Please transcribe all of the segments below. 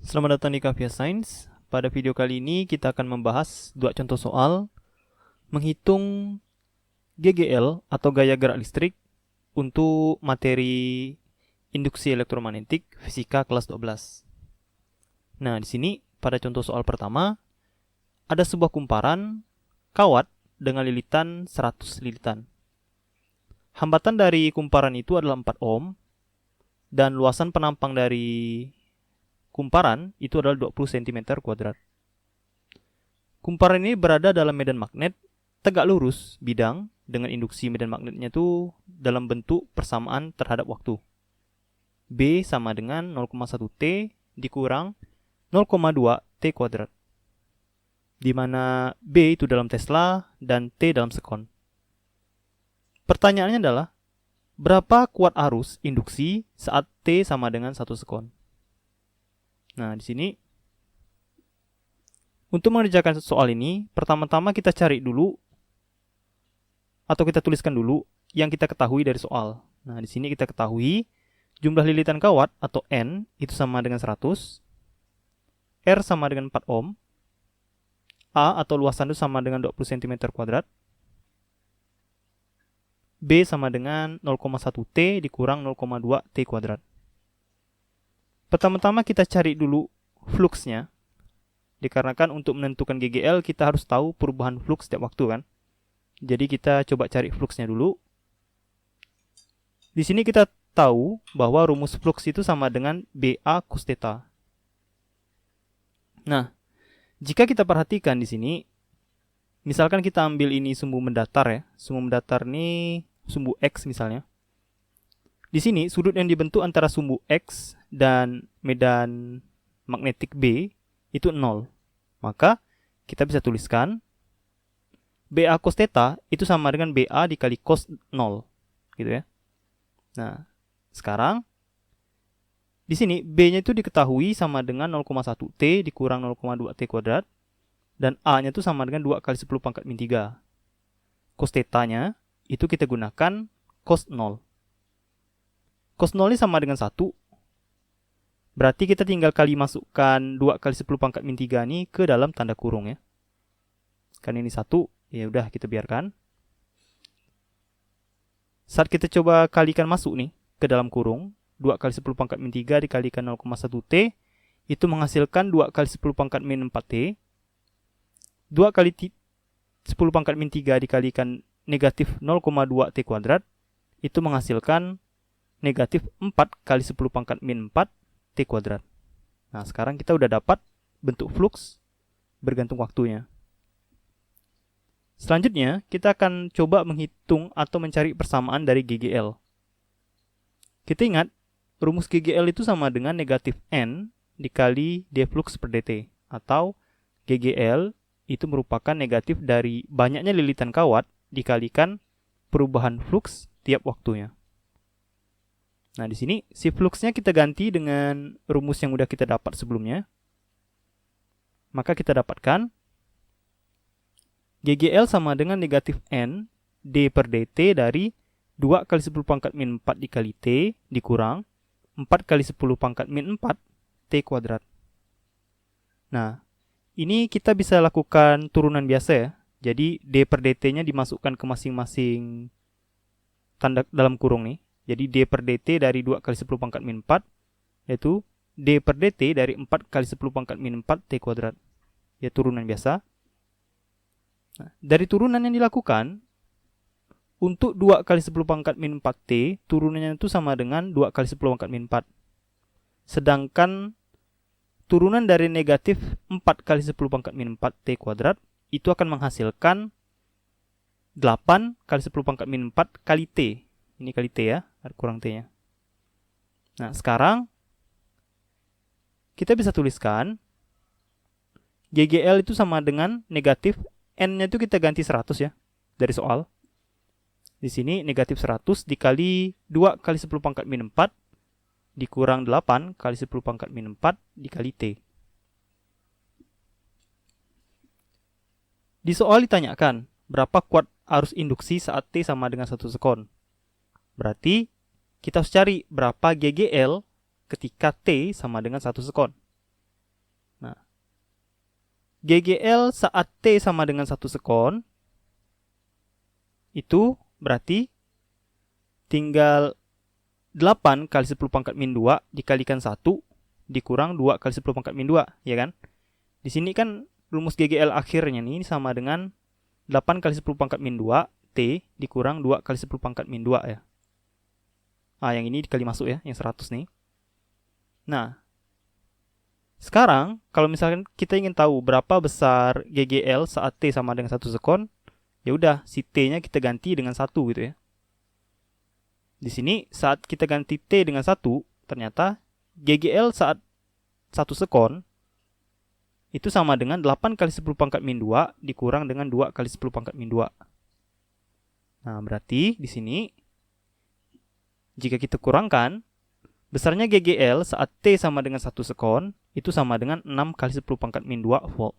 Selamat datang di Kavia Science. Pada video kali ini kita akan membahas dua contoh soal menghitung GGL atau gaya gerak listrik untuk materi induksi elektromagnetik fisika kelas 12. Nah, di sini pada contoh soal pertama ada sebuah kumparan kawat dengan lilitan 100 lilitan. Hambatan dari kumparan itu adalah 4 ohm dan luasan penampang dari kumparan itu adalah 20 cm kuadrat. Kumparan ini berada dalam medan magnet tegak lurus bidang dengan induksi medan magnetnya itu dalam bentuk persamaan terhadap waktu. B sama dengan 0,1 T dikurang 0,2 T kuadrat. Di mana B itu dalam Tesla dan T dalam sekon. Pertanyaannya adalah, berapa kuat arus induksi saat T sama dengan 1 sekon? Nah, di sini untuk mengerjakan soal ini, pertama-tama kita cari dulu atau kita tuliskan dulu yang kita ketahui dari soal. Nah, di sini kita ketahui jumlah lilitan kawat atau N itu sama dengan 100, R sama dengan 4 ohm, A atau luasan itu sama dengan 20 cm kuadrat, B sama dengan 0,1 T dikurang 0,2 T kuadrat. Pertama-tama kita cari dulu fluxnya, dikarenakan untuk menentukan GGL kita harus tahu perubahan flux setiap waktu kan. Jadi kita coba cari fluxnya dulu. Di sini kita tahu bahwa rumus flux itu sama dengan BA cos theta. Nah, jika kita perhatikan di sini, misalkan kita ambil ini sumbu mendatar ya, sumbu mendatar ini sumbu X misalnya. Di sini sudut yang dibentuk antara sumbu X dan medan magnetik B itu 0. Maka kita bisa tuliskan BA cos theta itu sama dengan BA dikali cos 0. Gitu ya. Nah, sekarang di sini B-nya itu diketahui sama dengan 0,1 T dikurang 0,2 T kuadrat. Dan A-nya itu sama dengan 2 kali 10 pangkat min 3. Cos theta-nya itu kita gunakan cos 0. Cos 0 ini sama dengan 1. Berarti kita tinggal kali masukkan 2 kali 10 pangkat min 3 ini ke dalam tanda kurung ya. Kan ini 1, ya udah kita biarkan. Saat kita coba kalikan masuk nih ke dalam kurung, 2 kali 10 pangkat min 3 dikalikan 0,1 T, itu menghasilkan 2 kali 10 pangkat min 4 T. 2 kali 10 pangkat min 3 dikalikan negatif 0,2 T kuadrat, itu menghasilkan negatif 4 kali 10 pangkat min 4 T kuadrat. Nah, sekarang kita udah dapat bentuk flux bergantung waktunya. Selanjutnya, kita akan coba menghitung atau mencari persamaan dari GGL. Kita ingat, rumus GGL itu sama dengan negatif N dikali D flux per dt. Atau GGL itu merupakan negatif dari banyaknya lilitan kawat dikalikan perubahan flux tiap waktunya. Nah, di sini si fluxnya kita ganti dengan rumus yang udah kita dapat sebelumnya. Maka kita dapatkan GGL sama dengan negatif N D per dt dari 2 kali 10 pangkat min 4 dikali T dikurang 4 kali 10 pangkat min 4 T kuadrat. Nah, ini kita bisa lakukan turunan biasa ya. Jadi D per dt-nya dimasukkan ke masing-masing tanda dalam kurung nih. Jadi D per dt dari 2 kali 10 pangkat min 4, yaitu D per dt dari 4 kali 10 pangkat min 4 T kuadrat. Ya, turunan biasa. Nah, dari turunan yang dilakukan, untuk 2 kali 10 pangkat min 4 T, turunannya itu sama dengan 2 kali 10 pangkat min 4. Sedangkan turunan dari negatif 4 kali 10 pangkat min 4 T kuadrat, itu akan menghasilkan 8 kali 10 pangkat min 4 kali T. Ini kali T ya, kurang T-nya. Nah, sekarang kita bisa tuliskan GGL itu sama dengan negatif N-nya itu kita ganti 100 ya, dari soal. Di sini negatif 100 dikali 2 kali 10 pangkat min 4 dikurang 8 kali 10 pangkat min 4 dikali T. Di soal ditanyakan, berapa kuat arus induksi saat T sama dengan 1 sekon? Berarti kita harus cari berapa GGL ketika T sama dengan 1 sekon. GGL saat T sama dengan 1 sekon, itu berarti tinggal 8 kali 10 pangkat min 2 dikalikan 1 dikurang 2 kali 10 pangkat min 2, ya kan? Di sini kan rumus GGL akhirnya nih sama dengan 8 kali 10 pangkat min 2 T dikurang 2 kali 10 pangkat min 2 ya. Yang ini dikali masuk ya, yang 100 nih. Nah, sekarang kalau misalkan kita ingin tahu berapa besar GGL saat T sama dengan 1 sekon, ya udah si T-nya kita ganti dengan 1 gitu ya. Di sini saat kita ganti T dengan 1, ternyata GGL saat 1 sekon itu sama dengan 8 kali 10 pangkat min 2 dikurang dengan 2 kali 10 pangkat min 2. Nah, berarti di sini jika kita kurangkan, besarnya GGL saat T sama dengan 1 sekon itu sama dengan 6 kali 10 pangkat min 2 volt.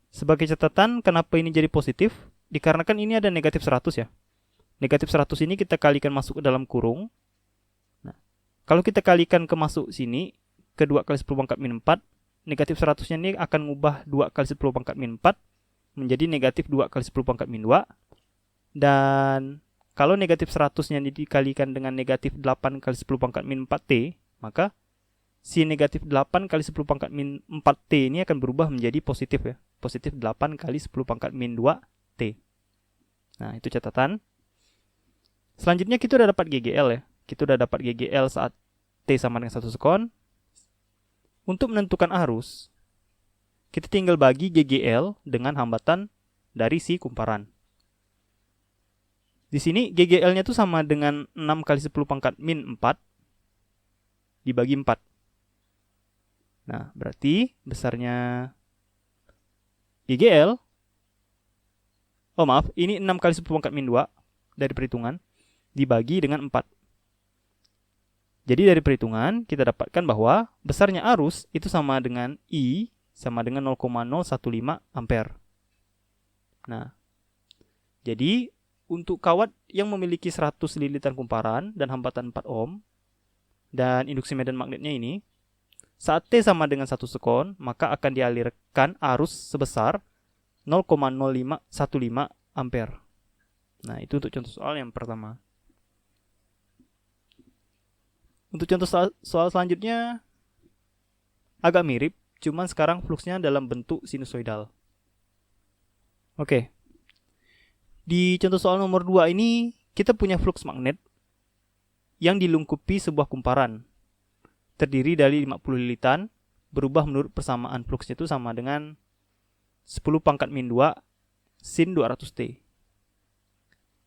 Sebagai catatan, kenapa ini jadi positif? Dikarenakan ini ada negatif 100 ya. Negatif 100 ini kita kalikan masuk ke dalam kurung. Nah, kalau kita kalikan ke masuk sini, ke 2 kali 10 pangkat min 4, negatif 100-nya ini akan mengubah 2 kali 10 pangkat min 4 menjadi negatif 2 kali 10 pangkat min 2. Dan kalau negatif 100-nya dikalikan dengan negatif 8 kali 10 pangkat min 4T, maka si negatif 8 kali 10 pangkat min 4T ini akan berubah menjadi positif ya. Positif 8 kali 10 pangkat min 2T. Nah, itu catatan. Selanjutnya kita udah dapat GGL ya. Kita udah dapat GGL saat T sama dengan 1 sekon. Untuk menentukan arus, kita tinggal bagi GGL dengan hambatan dari si kumparan. Di sini GGL-nya itu sama dengan 6 kali 10 pangkat min 4 dibagi 4. Nah, berarti besarnya GGL, ini 6 kali 10 pangkat min 2 dari perhitungan dibagi dengan 4. Jadi dari perhitungan kita dapatkan bahwa besarnya arus itu sama dengan I sama dengan 0,015 ampere. Nah, jadi untuk kawat yang memiliki 100 lilitan kumparan dan hambatan 4 ohm dan induksi medan magnetnya ini, saat T sama dengan 1 sekon, maka akan dialirkan arus sebesar 0,0515 ampere. Nah, itu untuk contoh soal yang pertama. Untuk contoh soal selanjutnya agak mirip, cuman sekarang fluksnya dalam bentuk sinusoidal. Oke. Di contoh soal nomor 2 ini, kita punya fluks magnet yang dilingkupi sebuah kumparan. Terdiri dari 50 lilitan, berubah menurut persamaan fluksnya itu sama dengan 10 pangkat min 2 sin 200T.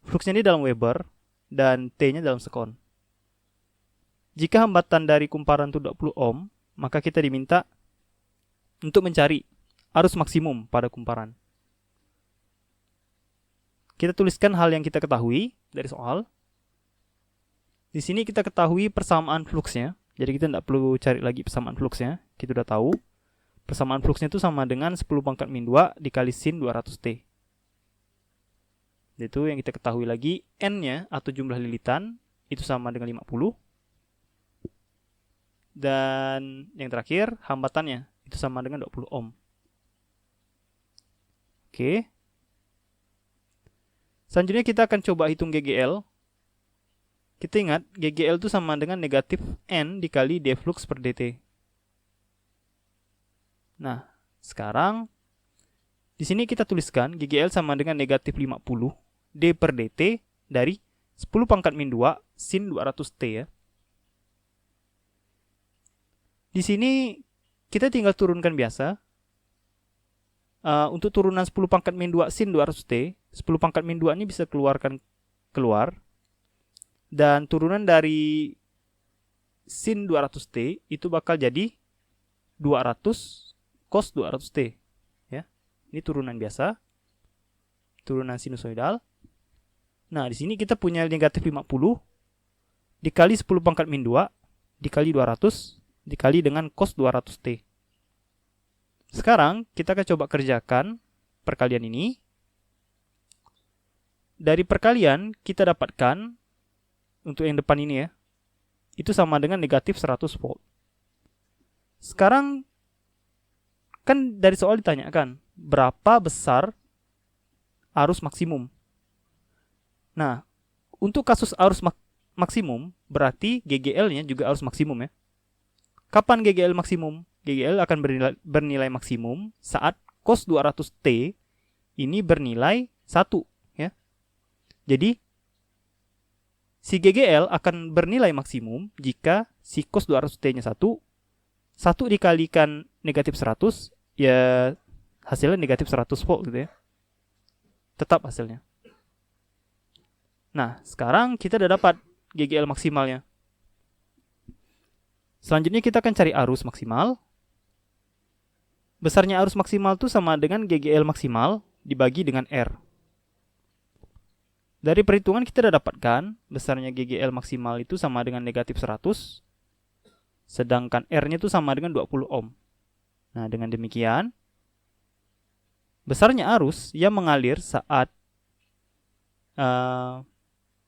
Fluksnya ini dalam Weber dan T-nya dalam sekon. Jika hambatan dari kumparan itu 20 ohm, maka kita diminta untuk mencari arus maksimum pada kumparan. Kita tuliskan hal yang kita ketahui dari soal. Di sini kita ketahui persamaan fluksnya. Jadi kita tidak perlu cari lagi persamaan fluksnya. Kita sudah tahu. Persamaan fluksnya itu sama dengan 10 pangkat min 2 dikali sin 200T. Itu yang kita ketahui lagi. N-nya atau jumlah lilitan itu sama dengan 50. Dan yang terakhir, hambatannya itu sama dengan 20 ohm. Oke. Selanjutnya kita akan coba hitung GGL. Kita ingat, GGL itu sama dengan negatif N dikali D flux per dt. Nah, sekarang di sini kita tuliskan GGL sama dengan negatif 50 D per dt dari 10 pangkat min 2 sin 200T ya. Di sini kita tinggal turunkan biasa. Untuk turunan 10 pangkat min 2 sin 200T, 10 pangkat min 2 ini bisa keluar. Dan turunan dari sin 200T itu bakal jadi 200 cos 200T. Ya. Ini turunan biasa. Turunan sinusoidal. Nah, di sini kita punya negatif 50 dikali 10 pangkat min 2 dikali 200 dikali dengan cos 200T. Sekarang kita akan coba kerjakan perkalian ini. Dari perkalian kita dapatkan untuk yang depan ini ya, itu sama dengan negatif 100 volt. Sekarang kan dari soal ditanyakan berapa besar arus maksimum. Nah, untuk kasus arus maksimum berarti GGL-nya juga arus maksimum ya. Kapan GGL maksimum? GGL akan bernilai maksimum saat cos 200T ini bernilai 1 ya. Jadi si GGL akan bernilai maksimum jika si cos 200T-nya 1 dikalikan negatif 100 ya hasilnya negatif 100 volt gitu ya. Tetap hasilnya. Nah, sekarang kita udah dapat GGL maksimalnya. Selanjutnya kita akan cari arus maksimal. Besarnya arus maksimal itu sama dengan GGL maksimal dibagi dengan R. Dari perhitungan kita sudah dapatkan besarnya GGL maksimal itu sama dengan negatif 100. Sedangkan R-nya itu sama dengan 20 ohm. Nah, dengan demikian, besarnya arus yang mengalir saat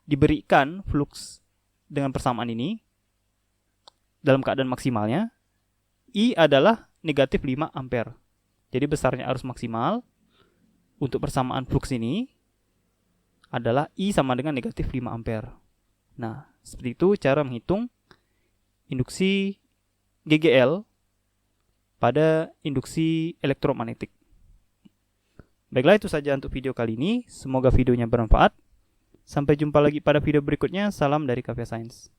diberikan flux dengan persamaan ini dalam keadaan maksimalnya, I adalah negatif 5 ampere. Jadi besarnya arus maksimal untuk persamaan flux ini adalah I sama dengan negatif 5 ampere. Nah, seperti itu cara menghitung induksi GGL pada induksi elektromagnetik. Baiklah, itu saja untuk video kali ini. Semoga videonya bermanfaat. Sampai jumpa lagi pada video berikutnya. Salam dari Cafe Science.